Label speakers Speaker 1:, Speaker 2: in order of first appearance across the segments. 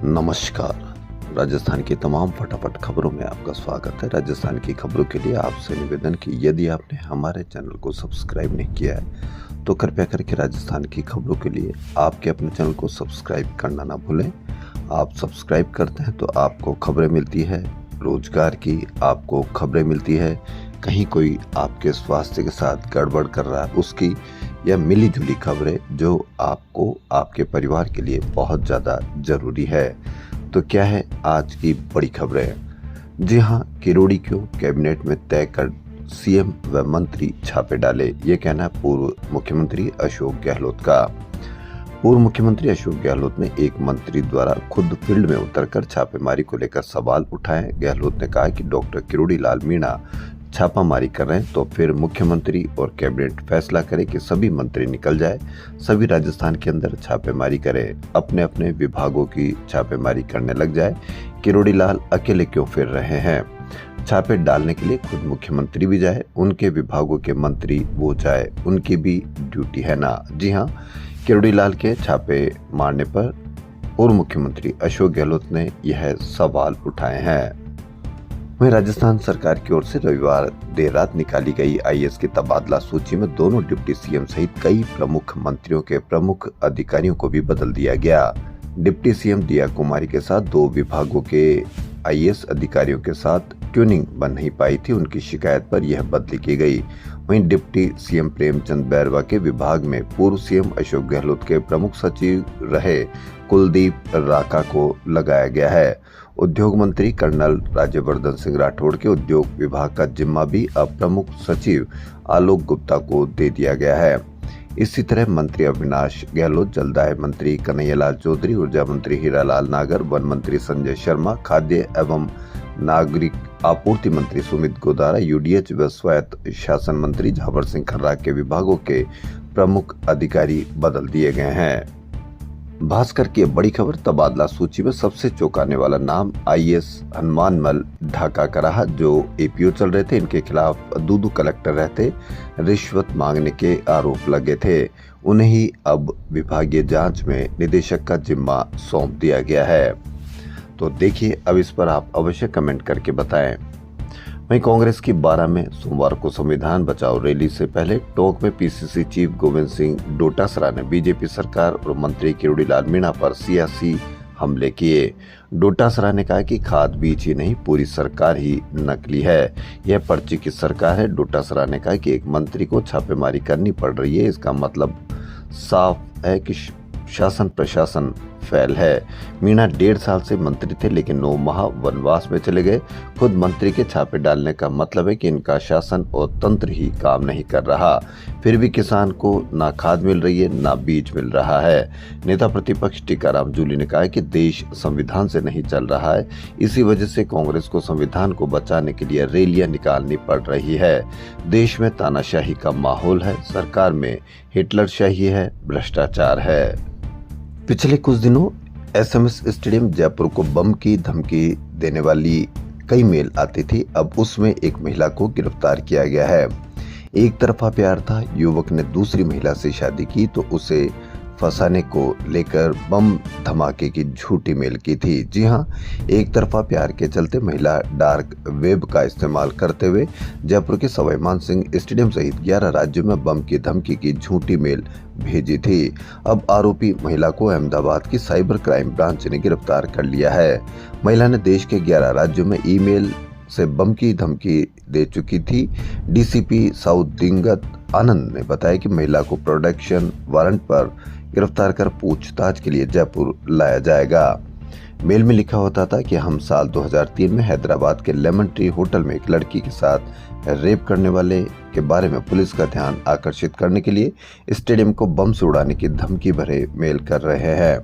Speaker 1: नमस्कार। राजस्थान की तमाम फटाफट खबरों में आपका स्वागत है। राजस्थान की खबरों के लिए आपसे निवेदन कि यदि आपने हमारे चैनल को सब्सक्राइब नहीं किया है तो कृपया करके राजस्थान की खबरों के लिए आपके अपने चैनल को सब्सक्राइब करना ना भूलें। आप सब्सक्राइब करते हैं तो आपको खबरें मिलती है रोजगार की, आपको खबरें मिलती है कहीं कोई आपके स्वास्थ्य के साथ गड़बड़ कर रहा है उसकी, या मिली जुली खबरें जो आपको आपके परिवार के लिए बहुत ज़्यादा ज़रूरी है। तो क्या है आज की बड़ी खबरें? जी हाँ, किरोड़ी को कैबिनेट में तय कर सीएम व मंत्री छापे डाले, ये कहना है पूर्व मुख्यमंत्री अशोक गहलोत का। पूर्व मुख्यमंत्री अशोक गहलोत ने एक मंत्री द्वारा खुद फील्ड में उतरकर छापेमारी को लेकर सवाल उठाए। गहलोत ने कहा कि डॉक्टर किरोड़ी लाल मीणा छापामारी कर रहे हैं तो फिर मुख्यमंत्री और कैबिनेट फैसला करे कि सभी मंत्री निकल जाए, सभी राजस्थान के अंदर छापेमारी करें, अपने अपने विभागों की छापेमारी करने लग जाए। किरोड़ी लाल अकेले क्यों फिर रहे हैं? छापे डालने के लिए खुद मुख्यमंत्री भी जाए, उनके विभागों के मंत्री वो जाए, उनकी भी ड्यूटी है ना। जी हाँ, किरोड़ी लाल के छापे मारने पर पूर्व मुख्यमंत्री अशोक गहलोत ने यह सवाल उठाए हैं। वहीं राजस्थान सरकार की ओर से रविवार देर रात निकाली गई आईएएस की तबादला सूची में दोनों डिप्टी सीएम सहित कई प्रमुख मंत्रियों के प्रमुख अधिकारियों को भी बदल दिया गया। डिप्टी सीएम दिया कुमारी के साथ दो विभागों के आईएएस अधिकारियों के साथ ट्यूनिंग बन नहीं पाई थी, उनकी शिकायत पर यह बदली की गई। वहीं डिप्टी सीएम प्रेमचंद बैरवा के विभाग में पूर्व सीएम अशोक गहलोत के प्रमुख सचिव रहे कुलदीप राका को लगाया गया है। उद्योग मंत्री कर्नल राज्यवर्धन सिंह राठौड़ के उद्योग विभाग का जिम्मा भी अब प्रमुख सचिव आलोक गुप्ता को दे दिया गया है। इसी तरह मंत्री अविनाश गहलोत, जलदाय मंत्री कन्हैयालाल चौधरी, ऊर्जा मंत्री हीरालाल नागर, वन मंत्री संजय शर्मा, खाद्य एवं नागरिक आपूर्ति मंत्री सुमित गोदारा, यूडीएच व स्वायत्त शासन मंत्री झावर सिंह खर्राक के विभागों के प्रमुख अधिकारी बदल दिए गए हैं। भास्कर की बड़ी खबर, तबादला सूची में सबसे चौंकाने वाला नाम आईएएस हनुमानमल ढाका का रहा, जो एपीओ चल रहे थे। इनके खिलाफ दूदू कलेक्टर रहते रिश्वत मांगने के आरोप लगे थे। उन्हें ही अब विभागीय जांच में निदेशक का जिम्मा सौंप दिया गया है। तो देखिए, अब इस पर आप अवश्य कमेंट करके बताएं। वहीं कांग्रेस की 12 में सोमवार को संविधान बचाओ रैली से पहले टोंक में पीसीसी चीफ गोविंद सिंह डोटासरा ने बीजेपी सरकार और मंत्री किरोड़ी लाल मीणा पर सियासी हमले किए। डोटासरा ने कहा कि खाद बीज ही नहीं, पूरी सरकार ही नकली है, यह पर्ची की सरकार है। डोटासरा ने कहा कि एक मंत्री को छापेमारी करनी पड़ रही है, इसका मतलब साफ है कि शासन प्रशासन फेल है। मीणा 1.5 साल से मंत्री थे लेकिन 9 माह वनवास में चले गए। खुद मंत्री के छापे डालने का मतलब है कि इनका शासन और तंत्र ही काम नहीं कर रहा। फिर भी किसान को ना खाद मिल रही है ना बीज मिल रहा है। नेता प्रतिपक्ष टीकाराम जूली ने कहा कि देश संविधान से नहीं चल रहा है, इसी वजह से कांग्रेस को संविधान को बचाने के लिए रैलियां निकालनी पड़ रही है। देश में तानाशाही का माहौल है, सरकार में हिटलरशाही है, भ्रष्टाचार है। पिछले कुछ दिनों एसएमएस स्टेडियम जयपुर को बम की धमकी देने वाली कई मेल आती थी, अब उसमें एक महिला को गिरफ्तार किया गया है। एक तरफा प्यार था, युवक ने दूसरी महिला से शादी की तो उसे फंसाने को लेकर बम धमाके की झूठी मेल की थी। जी हाँ, एक तरफा प्यार के चलते महिला डार्क वेब का इस्तेमाल करते हुए जयपुर के सवाई मानसिंह स्टेडियम सहित 11 राज्यों में बम की धमकी की झूठी मेल भेजी थी। अब आरोपी महिला को अहमदाबाद की साइबर क्राइम ब्रांच ने गिरफ्तार कर लिया है। महिला ने देश के 11 राज्यों में ईमेल से बम की धमकी दे चुकी थी। डीसीपी साउथ दिंगत आनंद ने बताया कि महिला को प्रोडक्शन वारंट पर गिरफ्तार कर पूछताछ के लिए जयपुर लाया जाएगा। मेल में लिखा होता था कि हम साल 2003 में हैदराबाद के लेमन ट्री होटल में एक लड़की के साथ रेप करने वाले के बारे में पुलिस का ध्यान आकर्षित करने के लिए स्टेडियम को बम से उड़ाने की धमकी भरे मेल कर रहे हैं।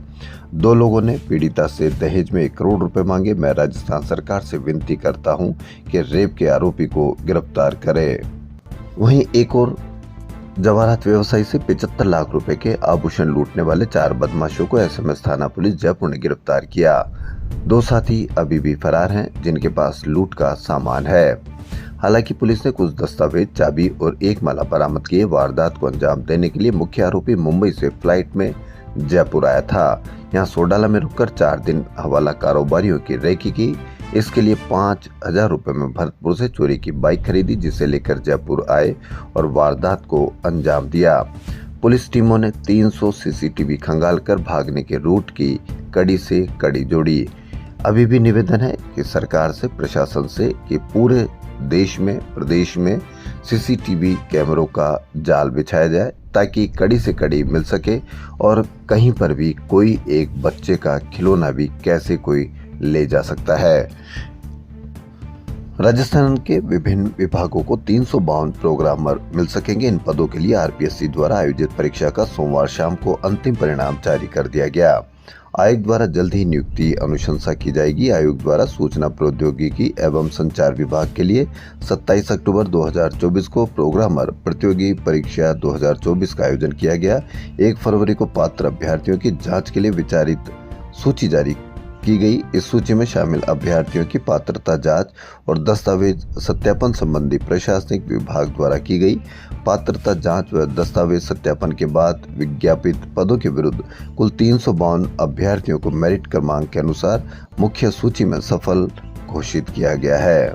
Speaker 1: 2 लोगों ने पीड़िता से दहेज में 1 करोड़ रुपए मांगे। मैं राजस्थान सरकार से विनती करता हूं कि रेप के आरोपी को गिरफ्तार करे। वहीं एक और जवाहरात व्यवसायी से 75 लाख रुपए के आभूषण लूटने वाले 4 बदमाशों को एसएमएस थाना पुलिस जयपुर ने गिरफ्तार किया। 2 साथी अभी भी फरार हैं जिनके पास लूट का सामान है। हालांकि पुलिस ने कुछ दस्तावेज, चाबी और एक माला बरामद किए। वारदात को अंजाम देने के लिए मुख्य आरोपी मुंबई से फ्लाइट में जयपुर आया था। यहाँ सोडाला में रुककर 4 दिन हवाला कारोबारियों की रेकी की। इसके लिए 5,000 रुपए में भरतपुर से चोरी की बाइक खरीदी, जिसे लेकर जयपुर आए और वारदात को अंजाम दिया। पुलिस टीमों ने 300 सीसीटीवी खंगालकर भागने के रूट की कड़ी से कड़ी जोड़ी। अभी भी निवेदन है कि सरकार से, प्रशासन से कि पूरे देश में, प्रदेश में सीसीटीवी कैमरों का जाल बिछाया जाए, ताकि कड़ी से कड़ी मिल सके और कहीं पर भी कोई एक बच्चे का खिलौना भी कैसे कोई ले जा सकता है। राजस्थान के विभिन्न विभागों को 352 प्रोग्रामर मिल सकेंगे। इन पदों के लिए आरपीएससी द्वारा आयोजित परीक्षा का सोमवार शाम को अंतिम परिणाम जारी कर दिया गया। आयोग द्वारा जल्द ही नियुक्ति अनुशंसा की जाएगी। आयोग द्वारा सूचना प्रौद्योगिकी एवं संचार विभाग के लिए 27 अक्टूबर 2024 को प्रोग्रामर प्रतियोगी परीक्षा 2024 का आयोजन किया गया। 1 फरवरी को पात्र अभ्यर्थियों की जांच के लिए विचारित सूची जारी की गई। इस सूची में शामिल अभ्यर्थियों की पात्रता जांच और दस्तावेज सत्यापन संबंधी प्रशासनिक विभाग द्वारा की गई। पात्रता जांच व दस्तावेज सत्यापन के बाद विज्ञापित पदों के विरुद्ध कुल 352 अभ्यर्थियों को मेरिट क्रमांक के अनुसार मुख्य सूची में सफल घोषित किया गया है।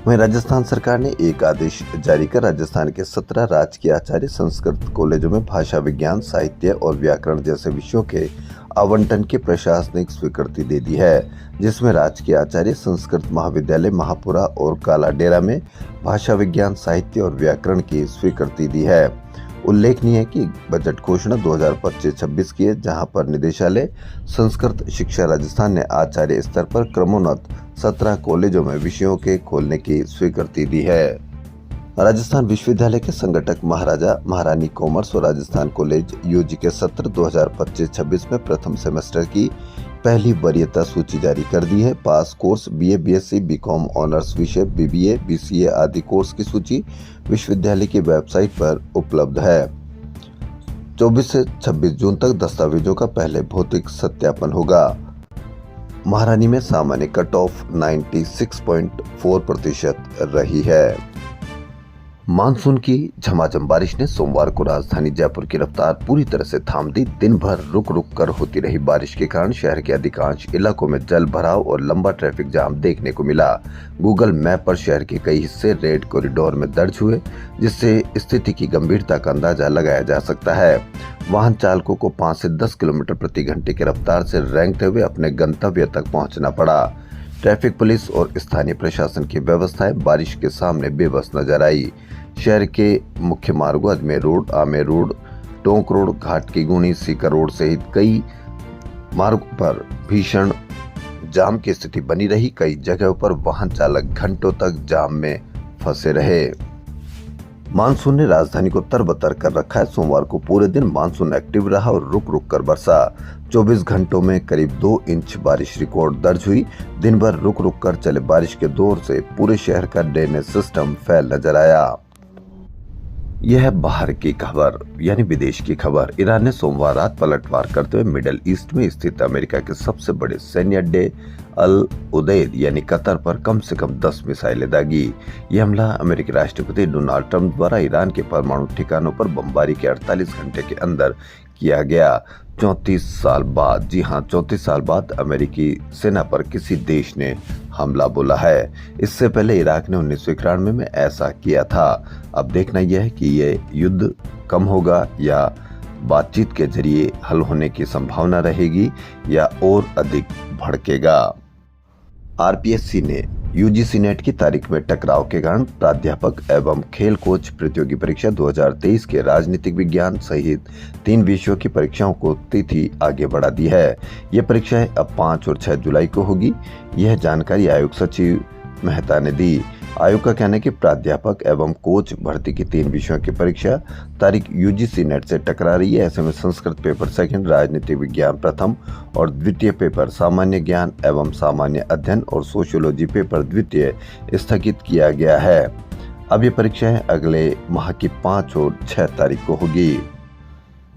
Speaker 1: वहीं राजस्थान सरकार ने एक आदेश जारी कर राजस्थान के 17 राजकीय आचार्य संस्कृत कॉलेजों में भाषा विज्ञान, साहित्य और व्याकरण जैसे विषयों के आवंटन की प्रशासनिक स्वीकृति दे दी है, जिसमें राजकीय आचार्य संस्कृत महाविद्यालय महापुरा और कालाडेरा में भाषा विज्ञान, साहित्य और व्याकरण की स्वीकृति दी है। उल्लेखनीय है कि बजट घोषणा 2025-26 की है, जहां पर निदेशालय संस्कृत शिक्षा राजस्थान ने आचार्य स्तर पर क्रमोन्नत 17 कॉलेजों में विषयों के खोलने की स्वीकृति दी है। राजस्थान विश्वविद्यालय के संगठक महाराजा महारानी कॉमर्स और राजस्थान कॉलेज यूजी के सत्र 2025-26 में प्रथम सेमेस्टर की पहली वरीयता सूची जारी कर दी है। Pass course BA, BSc, BCom honours विषय, बीबीए, बीसीए आदि कोर्स की सूची विश्वविद्यालय की वेबसाइट पर उपलब्ध है। 24 से 26 जून तक दस्तावेजों का पहले भौतिक सत्यापन होगा। महारानी में सामान्य कट ऑफ 96.4% रही है। मानसून की झमाझम बारिश ने सोमवार को राजधानी जयपुर की रफ्तार पूरी तरह से थाम दी। दिन भर रुक रुक कर होती रही बारिश के कारण शहर के अधिकांश इलाकों में जल भराव और लंबा ट्रैफिक जाम देखने को मिला। गूगल मैप पर शहर के कई हिस्से रेड कॉरिडोर में दर्ज हुए, जिससे स्थिति की गंभीरता का अंदाजा लगाया जा सकता है। वाहन चालकों को 5 से 10 किलोमीटर प्रति घंटे की रफ्तार से रेंगते हुए अपने गंतव्य तक पहुंचना पड़ा। ट्रैफिक पुलिस और स्थानीय प्रशासन की व्यवस्थाएं बारिश के सामने बेबस नजर आई। शहर के मुख्य मार्गों Ajmer road, Amer road, Tonk road, घाट की गुणी, सीकर रोड सहित कई मार्गों पर भीषण जाम की स्थिति बनी रही। कई जगहों पर वाहन चालक घंटों तक जाम में फंसे रहे। मानसून ने राजधानी को तरबतर कर रखा है। सोमवार को पूरे दिन मानसून एक्टिव रहा और रुक रुक कर बरसा। 24 घंटों में करीब 2 इंच बारिश रिकॉर्ड दर्ज हुई। दिन भर रुक रुक कर चले बारिश के दौर से पूरे शहर का ड्रेनेज सिस्टम फैल नजर आया। यह बाहर की खबर यानी विदेश की खबर। ईरान ने सोमवार रात पलटवार करते हुए मिडिल ईस्ट में स्थित अमेरिका के सबसे बड़े सैन्य अड्डे अल उदैद यानी कतर पर कम से कम 10 मिसाइलें दागी। यह हमला अमेरिकी राष्ट्रपति डोनाल्ड ट्रंप द्वारा ईरान के परमाणु ठिकानों पर बमबारी के 48 घंटे के अंदर किया गया। 34 साल बाद, जी हां 34 साल बाद अमेरिकी सेना पर किसी देश ने हमला बोला है। इससे पहले इराक ने 1991 में ऐसा किया था। अब देखना यह है कि यह युद्ध कम होगा या बातचीत के जरिए हल होने की संभावना रहेगी या और अधिक भड़केगा। आरपीएससी ने यूजीसी नेट की तारीख में टकराव के कारण प्राध्यापक एवं खेल कोच प्रतियोगी परीक्षा 2023 के राजनीतिक विज्ञान सहित 3 विषयों की परीक्षाओं को तिथि आगे बढ़ा दी है। ये परीक्षाएं अब 5 और 6 जुलाई को होगी। यह जानकारी आयोग सचिव मेहता ने दी। आयोग का कहना है कि प्राध्यापक एवं कोच भर्ती की 3 विषयों की परीक्षा तारीख यूजीसी नेट से टकरा रही है। ऐसे में संस्कृत पेपर सेकंड, राजनीतिक विज्ञान प्रथम और द्वितीय पेपर, सामान्य ज्ञान एवं सामान्य अध्ययन और सोशियोलॉजी पेपर द्वितीय स्थगित किया गया है। अब ये परीक्षाएं अगले माह की 5 और 6 तारीख को होगी।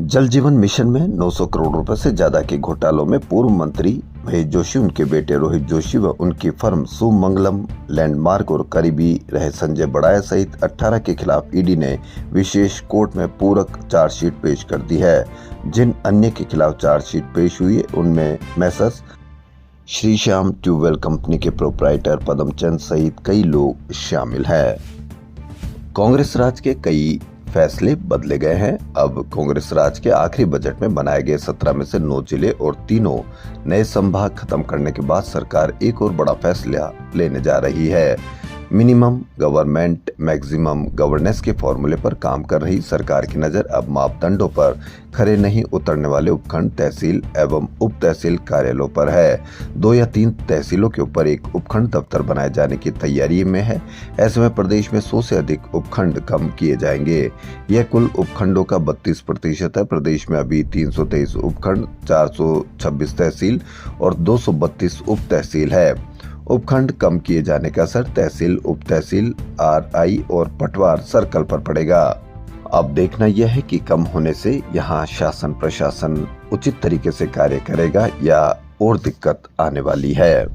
Speaker 1: जल जीवन मिशन में 900 करोड़ रुपए से ज्यादा के घोटालों में पूर्व मंत्री महेश जोशी, उनके बेटे रोहित जोशी व उनकी फर्म सुमंगलम लैंडमार्क और करीबी रहे संजय बड़ाया सहित 18 के खिलाफ ईडी ने विशेष कोर्ट में पूरक चार्जशीट पेश कर दी है। जिन अन्य के खिलाफ चार्जशीट पेश हुई है उनमें messrs Shri Shyam tubewell company के प्रोप्राइटर पदम चंद सहित कई लोग शामिल हैं। कांग्रेस राज के कई फैसले बदले गए हैं। अब कांग्रेस राज के आखिरी बजट में बनाए गए 17 में से 9 जिले और 3 नए संभाग खत्म करने के बाद सरकार एक और बड़ा फैसला लेने जा रही है। मिनिमम गवर्नमेंट मैक्सिमम गवर्नेंस के फॉर्मूले पर काम कर रही सरकार की नजर अब मापदंडों पर खरे नहीं उतरने वाले उपखंड, तहसील एवं उप तहसील कार्यालयों पर है। 2 या 3 तहसीलों के ऊपर एक उपखंड दफ्तर बनाए जाने की तैयारी में है। ऐसे में प्रदेश में 100 से अधिक उपखंड कम किए जाएंगे। यह कुल उपखंडों का 32% है। प्रदेश में अभी 323 उपखंड, 426 तहसील और 232 उप तहसील है। उपखंड कम किए जाने का असर तहसील, उप तहसील, आरआई और पटवार सर्कल पर पड़ेगा। अब देखना यह है कि कम होने से यहाँ शासन प्रशासन उचित तरीके से कार्य करेगा या और दिक्कत आने वाली है।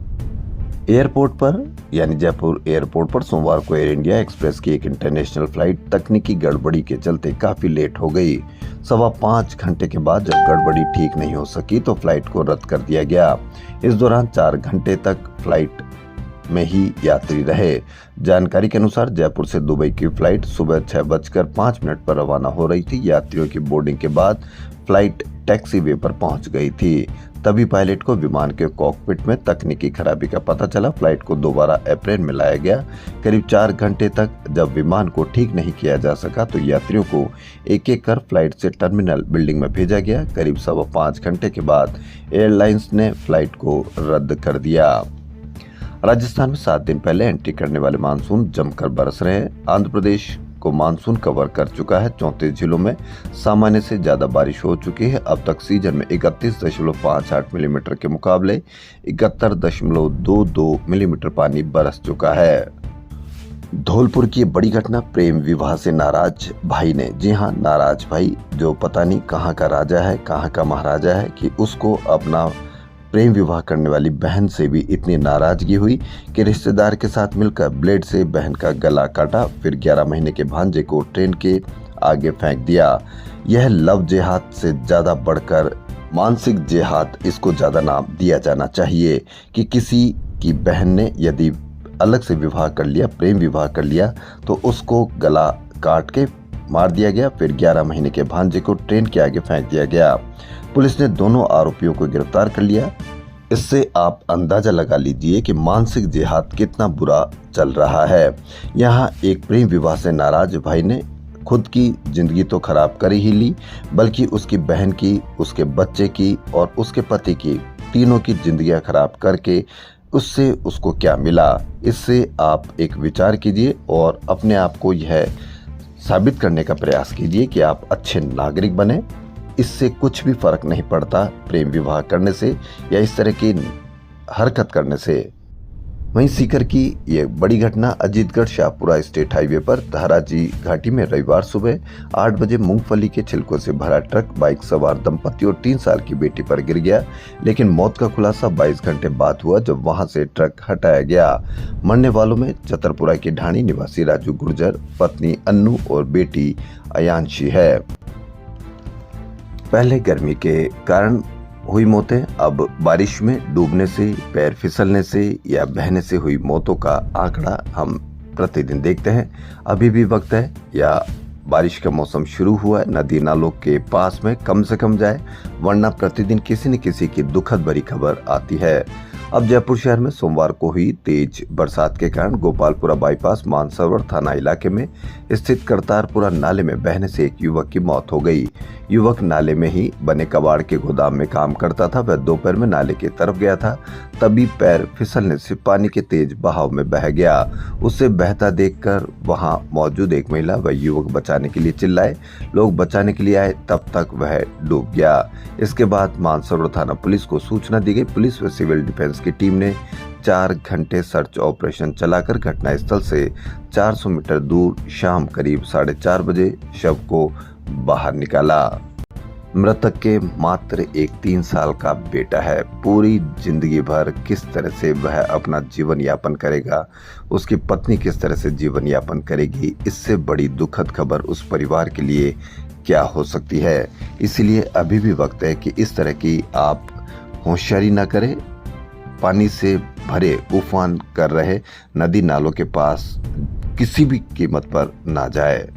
Speaker 1: एयरपोर्ट पर यानी जयपुर एयरपोर्ट पर सोमवार को एयर इंडिया एक्सप्रेस की एक इंटरनेशनल फ्लाइट तकनीकी गड़बड़ी के चलते काफी लेट हो गई। 5.25 घंटे के बाद जब गड़बड़ी ठीक नहीं हो सकी तो फ्लाइट को रद्द कर दिया गया। इस दौरान 4 घंटे तक फ्लाइट में ही यात्री रहे। जानकारी के अनुसार जयपुर से दुबई की फ्लाइट सुबह 6:05 पर रवाना हो रही थी। यात्रियों की बोर्डिंग के बाद फ्लाइट टैक्सीवे पर पहुंच गई थी। तभी पायलट को विमान के कॉकपिट में तकनीकी खराबी का पता चला। फ्लाइट को दोबारा एप्रेन में लाया गया। करीब 4 घंटे तक जब विमान को ठीक नहीं किया जा सका तो यात्रियों को एक एक कर फ्लाइट से टर्मिनल बिल्डिंग में भेजा गया। करीब 5.25 घंटे के बाद एयरलाइंस ने फ्लाइट को रद्द कर दिया। राजस्थान में 7 दिन पहले एंट्री करने वाले मानसून जमकर बरस रहे हैं। आंध्र प्रदेश को मानसून कवर कर चुका है। 34 जिलों में सामान्य से ज्यादा बारिश हो चुकी है। अब तक सीजन में 31.58 मिलीमीटर के मुकाबले 71.22 मिलीमीटर पानी बरस चुका है। धौलपुर की बड़ी घटना, प्रेम विवाह से नाराज भाई ने, जी हां, नाराज भाई जो पता नहीं कहां का राजा है, कहां का महाराजा है कि उसको अपना प्रेम विवाह करने वाली बहन से भी इतनी नाराजगी हुई कि रिश्तेदार के साथ मिलकर ब्लेड से बहन का गला काटा। फिर 11 महीने के भांजे को ट्रेन के आगे फेंक दिया। यह लव जिहाद से ज्यादा बढ़कर मानसिक जिहाद इसको ज्यादा नाम दिया जाना चाहिए कि किसी की बहन ने यदि अलग से विवाह कर लिया, प्रेम विवाह कर लिया, तो उसको गला काट के मार दिया गया। फिर 11 महीने के भांजे को ट्रेन के आगे फेंक दिया गया। पुलिस ने दोनों आरोपियों को गिरफ्तार कर लिया। इससे आप अंदाजा लगा लीजिए कि मानसिक जिहाद कितना बुरा चल रहा है। यहाँ एक प्रेम विवाह से नाराज भाई ने खुद की जिंदगी तो खराब कर ही ली, बल्कि उसकी बहन की, उसके बच्चे की और उसके पति की, तीनों की जिंदगियां खराब करके उससे उसको क्या मिला। इससे आप एक विचार कीजिए और अपने आप को यह साबित करने का प्रयास कीजिए कि आप अच्छे नागरिक बने। इससे कुछ भी फर्क नहीं पड़ता प्रेम विवाह करने से या इस तरह की हरकत करने से। वहीं सीकर की ये बड़ी घटना, अजीतगढ़ शाहपुरा स्टेट हाईवे पर धराजी घाटी में रविवार सुबह 8 बजे मूंगफली के छिलकों से भरा ट्रक बाइक सवार दंपति और 3 साल की बेटी पर गिर गया। लेकिन मौत का खुलासा 22 घंटे बाद हुआ जब वहां से ट्रक हटाया गया। मरने वालों में चतरपुरा की ढाणी निवासी राजू गुर्जर, पत्नी अन्नू और बेटी अयांशी है। पहले गर्मी के कारण हुई मौतें, अब बारिश में डूबने से, पैर फिसलने से या बहने से हुई मौतों का आंकड़ा हम प्रतिदिन देखते हैं। अभी भी वक्त है या बारिश का मौसम शुरू हुआ है, नदी नालों के पास में कम से कम जाए, वरना प्रतिदिन किसी न किसी की दुखद भरी खबर आती है। अब जयपुर शहर में सोमवार को हुई तेज बरसात के कारण गोपालपुरा बाईपास मानसरोवर थाना इलाके में स्थित करतारपुरा नाले में बहने से एक युवक की मौत हो गई। युवक नाले में ही बने कबाड़ के गोदाम में काम करता था। वह दोपहर में नाले की तरफ गया था, तभी पैर फिसलने से पानी के तेज बहाव में बह गया। उसे बहता देखकर वहां मौजूद एक महिला व युवक बचाने के लिए चिल्लाए। लोग बचाने के लिए आए, तब तक वह डूब गया। इसके बाद मानसरोवर थाना पुलिस को सूचना दी गई। पुलिस व सिविल डिफेंस की टीम ने 4 घंटे सर्च ऑपरेशन चलाकर घटनास्थल से 400 मीटर दूर शाम करीब 4:30 बजे शव को बाहर निकाला। मृतक के मात्र एक 3 साल का बेटा है। पूरी जिंदगी भर किस तरह से वह अपना जीवन यापन करेगा, उसकी पत्नी किस तरह से जीवन यापन करेगी, इससे बड़ी दुखद खबर उस परिवार के लिए क्या हो सकती है। इसीलिए अभी भी वक्त है कि इस तरह की आप होशियारी न करें। पानी से भरे उफान कर रहे नदी नालों के पास किसी भी कीमत पर ना जाए।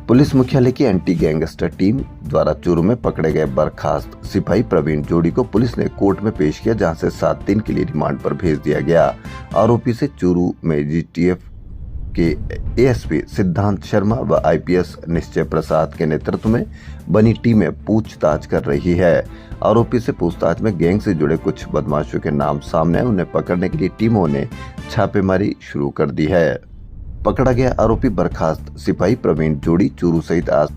Speaker 1: पुलिस मुख्यालय की एंटी गैंगस्टर टीम द्वारा चूरू में पकड़े गए बर्खास्त सिपाही प्रवीण जोड़ी को पुलिस ने कोर्ट में पेश किया, जहां से 7 दिन के लिए रिमांड पर भेज दिया गया। आरोपी से चूरू में जीटीएफ के एएसपी सिद्धांत शर्मा व आईपीएस निश्चय प्रसाद के नेतृत्व में बनी टीमें पूछताछ कर रही है। आरोपी से पूछताछ में गैंग से जुड़े कुछ बदमाशों के नाम सामने आए। उन्हें पकड़ने के लिए टीमों ने छापेमारी शुरू कर दी है। पकड़ा गया आरोपी बर्खास्त सिपाही प्रवीण जोड़ी चूरू सहित आस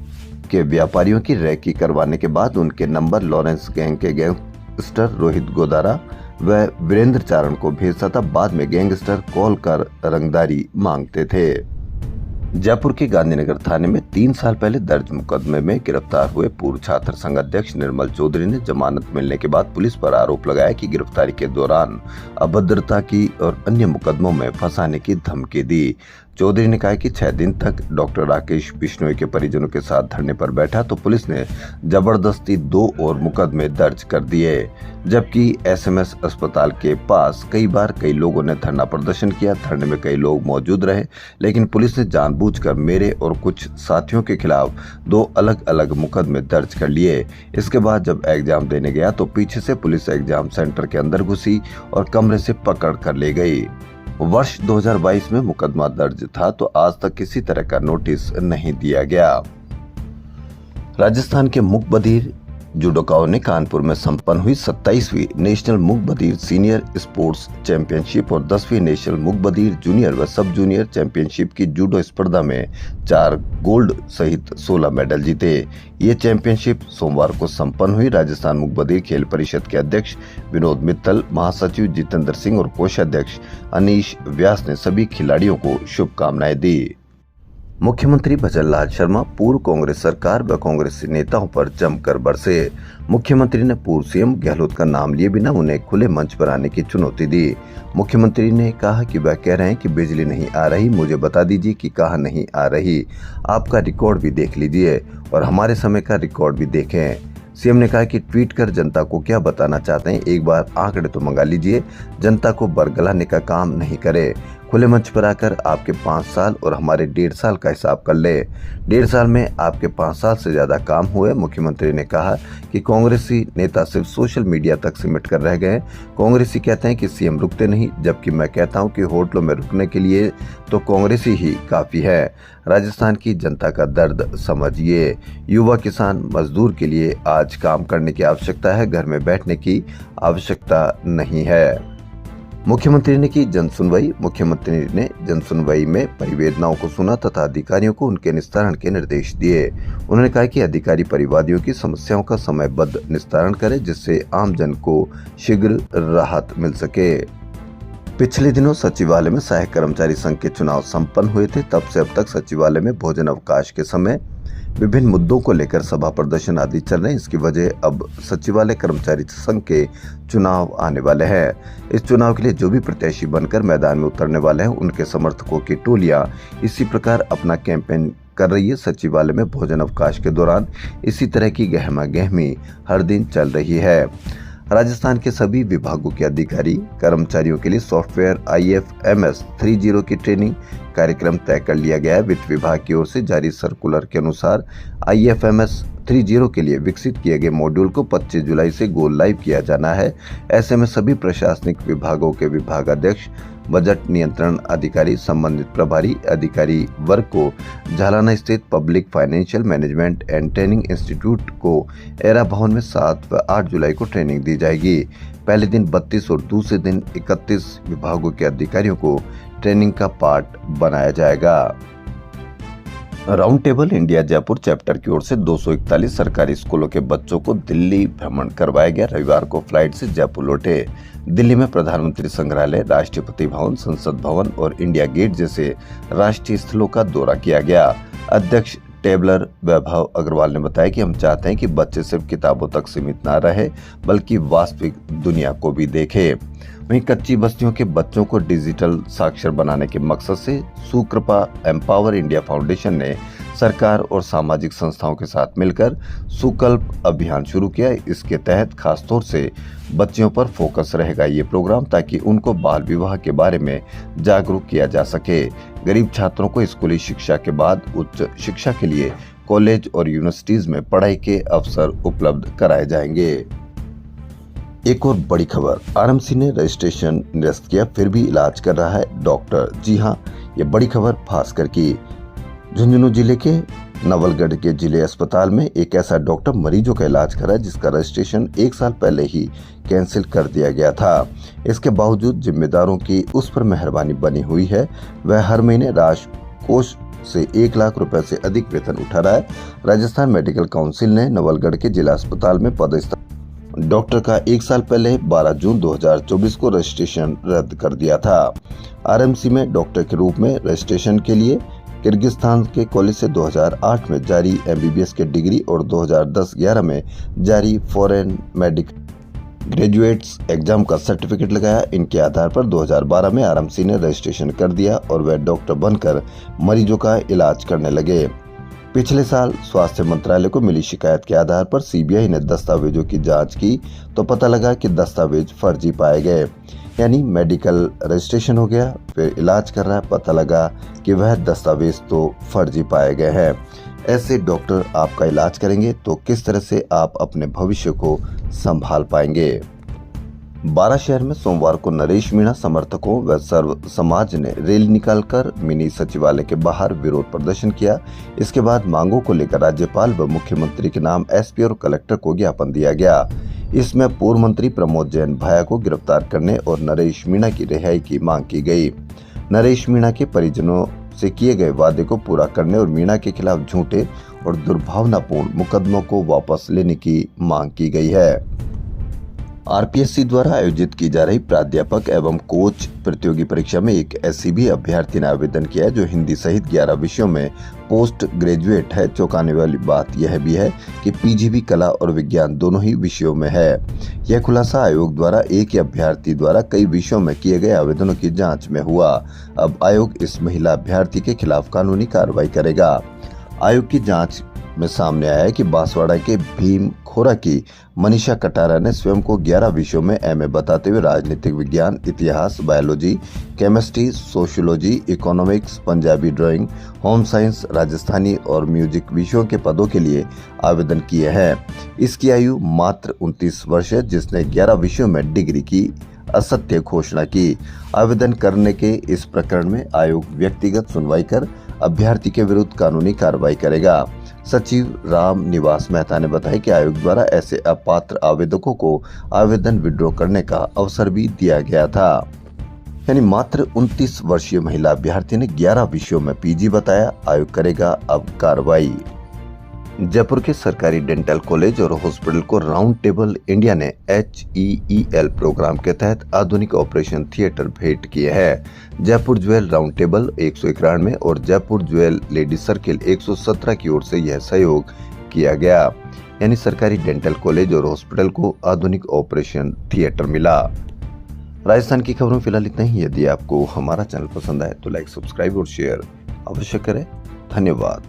Speaker 1: के व्यापारियों की रैकी करवाने के बाद उनके नंबर लॉरेंस गैंग के गैंगस्टर रोहित गोदारा व वीरेंद्र चारण को भेजता था। बाद में गैंगस्टर कॉल कर रंगदारी मांगते थे। जयपुर के गांधीनगर थाने में 3 साल पहले दर्ज मुकदमे में गिरफ्तार हुए पूर्व छात्र संघ अध्यक्ष निर्मल चौधरी ने जमानत मिलने के बाद पुलिस पर आरोप लगाया कि गिरफ्तारी के दौरान अभद्रता की और अन्य मुकदमों में फंसाने की धमकी दी। चौधरी ने कहा कि 6 दिन तक डॉक्टर राकेश बिश्नोई के परिजनों के साथ धरने पर बैठा तो पुलिस ने जबरदस्ती 2 और मुकदमे दर्ज कर दिए, जबकि एसएमएस अस्पताल के पास कई बार कई लोगों ने धरना प्रदर्शन किया। धरने में कई लोग मौजूद रहे, लेकिन पुलिस ने जानबूझकर मेरे और कुछ साथियों के खिलाफ 2 अलग अलग मुकदमे दर्ज कर लिए। इसके बाद जब एग्जाम देने गया तो पीछे से पुलिस एग्जाम सेंटर के अंदर घुसी और कमरे से पकड़ कर ले गई। वर्ष 2022 में मुकदमा दर्ज था तो आज तक किसी तरह का नोटिस नहीं दिया गया। राजस्थान के मूक बधिर जुडोकाओं ने कानपुर में संपन्न हुई 27वीं नेशनल मूक बधिर सीनियर स्पोर्ट्स चैंपियनशिप और 10वीं नेशनल मूक बधिर जूनियर व सब जूनियर चैंपियनशिप की जूडो स्पर्धा में 4 गोल्ड सहित 16 मेडल जीते। ये चैंपियनशिप सोमवार को संपन्न हुई। राजस्थान मूक बधिर खेल परिषद के अध्यक्ष विनोद मित्तल, महासचिव जितेंद्र सिंह और कोषाध्यक्ष अनीश व्यास ने सभी खिलाड़ियों को शुभकामनाएं दी। मुख्यमंत्री भजनलाल शर्मा पूर्व कांग्रेस सरकार व कांग्रेसी नेताओं पर जमकर बरसे। मुख्यमंत्री ने पूर्व सीएम गहलोत का नाम लिए बिना उन्हें खुले मंच पर आने की चुनौती दी। मुख्यमंत्री ने कहा कि वह कह रहे हैं कि बिजली नहीं आ रही, मुझे बता दीजिए कि कहां नहीं आ रही। आपका रिकॉर्ड भी देख लीजिए और हमारे समय का रिकॉर्ड भी देखें। सीएम ने कहा कि ट्वीट कर जनता को क्या बताना चाहते हैं, एक बार आंकड़े तो मंगा लीजिए। जनता को बरगलाने का काम नहीं करे। खुले मंच पर आकर आपके 5 साल और हमारे 1.5 साल का हिसाब कर ले। 1.5 साल में आपके 5 साल से ज्यादा काम हुए। मुख्यमंत्री ने कहा कि कांग्रेसी नेता सिर्फ सोशल मीडिया तक सिमट कर रह गए। कांग्रेसी कहते हैं कि सीएम रुकते नहीं, जबकि मैं कहता हूं कि होटलों में रुकने के लिए तो कांग्रेसी ही काफी है। राजस्थान की जनता का दर्द समझिए। युवा किसान मजदूर के लिए आज काम करने की आवश्यकता है, घर में बैठने की आवश्यकता नहीं है। मुख्यमंत्री ने की जनसुनवाई। मुख्यमंत्री ने जनसुनवाई में परिवेदनाओं को सुना तथा अधिकारियों को उनके निस्तारण के निर्देश दिए। उन्होंने कहा कि अधिकारी परिवादियों की समस्याओं का समयबद्ध निस्तारण करें, जिससे आम जन को शीघ्र राहत मिल सके। पिछले दिनों सचिवालय में सहायक कर्मचारी संघ के चुनाव संपन्न हुए थे। तब से अब तक सचिवालय में भोजन अवकाश के समय विभिन्न मुद्दों को लेकर सभा प्रदर्शन आदि चल रहे हैं। इसकी वजह अब सचिवालय कर्मचारी संघ के चुनाव आने वाले हैं। इस चुनाव के लिए जो भी प्रत्याशी बनकर मैदान में उतरने वाले हैं, उनके समर्थकों की टोलियां इसी प्रकार अपना कैंपेन कर रही है। सचिवालय में भोजन अवकाश के दौरान इसी तरह की गहमा गहमी हर दिन चल रही है। राजस्थान के सभी विभागों के अधिकारी कर्मचारियों के लिए सॉफ्टवेयर IFMS 30 की ट्रेनिंग कार्यक्रम तय कर लिया गया है। वित्त विभाग की ओर से जारी सर्कुलर के अनुसार IFMS 30 के लिए विकसित किए गए मॉड्यूल को 25 जुलाई से गो लाइव किया जाना है। ऐसे में सभी प्रशासनिक विभागों के विभागाध्यक्ष, बजट नियंत्रण अधिकारी, संबंधित प्रभारी अधिकारी वर्ग को झालाना स्थित public financial management and training institute को एरा भवन में 7 व 8 जुलाई को ट्रेनिंग दी जाएगी। पहले दिन 32 और दूसरे दिन 31 विभागों के अधिकारियों को ट्रेनिंग का पार्ट बनाया जाएगा। Round table India Jaipur chapter की ओर से 241 सरकारी स्कूलों के बच्चों को दिल्ली भ्रमण करवाया गया। रविवार को फ्लाइट से जयपुर लौटे। दिल्ली में प्रधानमंत्री संग्रहालय, राष्ट्रपति भवन, संसद भवन और इंडिया गेट जैसे राष्ट्रीय स्थलों का दौरा किया गया। अध्यक्ष टेबलर वैभव अग्रवाल ने बताया कि हम चाहते हैं कि बच्चे सिर्फ किताबों तक सीमित ना रहे बल्कि वास्तविक दुनिया को भी देखे। वहीं कच्ची बस्तियों के बच्चों को डिजिटल साक्षर बनाने के मकसद से सुकृपा एम्पावर इंडिया फाउंडेशन ने सरकार और सामाजिक संस्थाओं के साथ मिलकर सुकल्प अभियान शुरू किया। इसके तहत खासतौर से बच्चियों पर फोकस रहेगा ये प्रोग्राम, ताकि उनको बाल विवाह के बारे में जागरूक किया जा सके। गरीब छात्रों को स्कूली शिक्षा के बाद उच्च शिक्षा के लिए कॉलेज और यूनिवर्सिटीज में पढ़ाई के अवसर उपलब्ध कराए जाएंगे। एक और बड़ी खबर, आरएमसी ने रजिस्ट्रेशन निरस्त किया फिर भी इलाज कर रहा है डॉक्टर। जी हां, ये बड़ी खबर भास्कर की। झुंझुनू जिले के नवलगढ़ के जिले अस्पताल में एक ऐसा डॉक्टर मरीजों का इलाज कर रहा है जिसका रजिस्ट्रेशन 1 साल पहले ही कैंसिल कर दिया गया था। इसके बावजूद जिम्मेदारों की उस पर मेहरबानी बनी हुई है। वह हर महीने राजकोष से 1 लाख रुपए से अधिक वेतन उठा रहा है। राजस्थान मेडिकल काउंसिल ने नवलगढ़ के जिला अस्पताल में पदस्थ डॉक्टर का 1 साल पहले 12 जून 2024 को रजिस्ट्रेशन रद्द कर दिया था। आरएमसी में डॉक्टर के रूप में रजिस्ट्रेशन के लिए किर्गिस्तान के कॉलेज से 2008 में जारी एमबीबीएस की डिग्री और 2010-11 में जारी फॉरेन मेडिकल ग्रेजुएट्स एग्जाम का सर्टिफिकेट लगाया। इनके आधार पर 2012 में आरएमसी ने रजिस्ट्रेशन कर दिया और वह डॉक्टर बनकर मरीजों का इलाज करने लगे। पिछले साल स्वास्थ्य मंत्रालय को मिली शिकायत के आधार पर सीबीआई ने दस्तावेजों की जांच की तो पता लगा कि दस्तावेज फर्जी पाए गए। यानी मेडिकल रजिस्ट्रेशन हो गया, फिर इलाज कर रहा है, पता लगा कि वह दस्तावेज तो फर्जी पाए गए हैं। ऐसे डॉक्टर आपका इलाज करेंगे तो किस तरह से आप अपने भविष्य को संभाल पाएंगे। 12 शहर में सोमवार को नरेश मीणा समर्थकों व सर्व समाज ने रैली निकालकर मिनी सचिवालय के बाहर विरोध प्रदर्शन किया। इसके बाद मांगों को लेकर राज्यपाल व मुख्यमंत्री के नाम एसपी और कलेक्टर को ज्ञापन दिया गया। इसमें पूर्व मंत्री प्रमोद जैन भाया को गिरफ्तार करने और नरेश मीणा की रिहाई की मांग की गई। नरेश मीणा के परिजनों से किए गए वादे को पूरा करने और मीणा के खिलाफ झूठे और दुर्भावनापूर्ण मुकदमों को वापस लेने की मांग की गई है। आरपीएससी द्वारा आयोजित की जा रही प्राध्यापक एवं कोच प्रतियोगी परीक्षा में एक ऐसी भी अभ्यर्थी ने आवेदन किया है जो हिंदी सहित 11 विषयों में पोस्ट ग्रेजुएट है। चौंकाने वाली बात यह भी है कि पीजीबी कला और विज्ञान दोनों ही विषयों में है। यह खुलासा आयोग द्वारा एक ही अभ्यर्थी द्वारा कई विषयों में किए गए आवेदनों की जाँच में हुआ। अब आयोग इस महिला अभ्यर्थी के खिलाफ कानूनी कार्रवाई करेगा। आयोग की जाँच में सामने आया है कि बांसवाड़ा के भीम खोरा की मनीषा कटारा ने स्वयं को 11 विषयों में एमए बताते हुए राजनीतिक विज्ञान, इतिहास, biology, chemistry, sociology, economics, Punjabi drawing, home science, Rajasthani और म्यूजिक विषयों के पदों के लिए आवेदन किए हैं। इसकी आयु मात्र 29 वर्ष है, जिसने 11 विषयों में डिग्री की असत्य घोषणा की। आवेदन करने के इस प्रकरण में आयोग व्यक्तिगत सुनवाई कर अभ्यर्थी के विरुद्ध कानूनी कार्रवाई करेगा। सचिव राम निवास मेहता ने बताया कि आयोग द्वारा ऐसे अपात्र आवेदकों को आवेदन विड्रॉ करने का अवसर भी दिया गया था। यानी मात्र 29 वर्षीय महिला अभ्यर्थी ने 11 विषयों में पीजी बताया। आयोग करेगा अब कार्रवाई। जयपुर के सरकारी डेंटल कॉलेज और हॉस्पिटल को राउंड टेबल इंडिया ने HEEL प्रोग्राम के तहत आधुनिक ऑपरेशन थिएटर भेंट किए हैं। जयपुर ज्वेल राउंड टेबल 191 और जयपुर ज्वेल लेडीज सर्किल 117 की ओर से यह सहयोग किया गया। यानी सरकारी डेंटल कॉलेज और हॉस्पिटल को आधुनिक ऑपरेशन थिएटर मिला। राजस्थान की खबरों फिलहाल इतना ही। यदि आपको हमारा चैनल पसंद आए तो लाइक, सब्सक्राइब और शेयर अवश्य करें। धन्यवाद।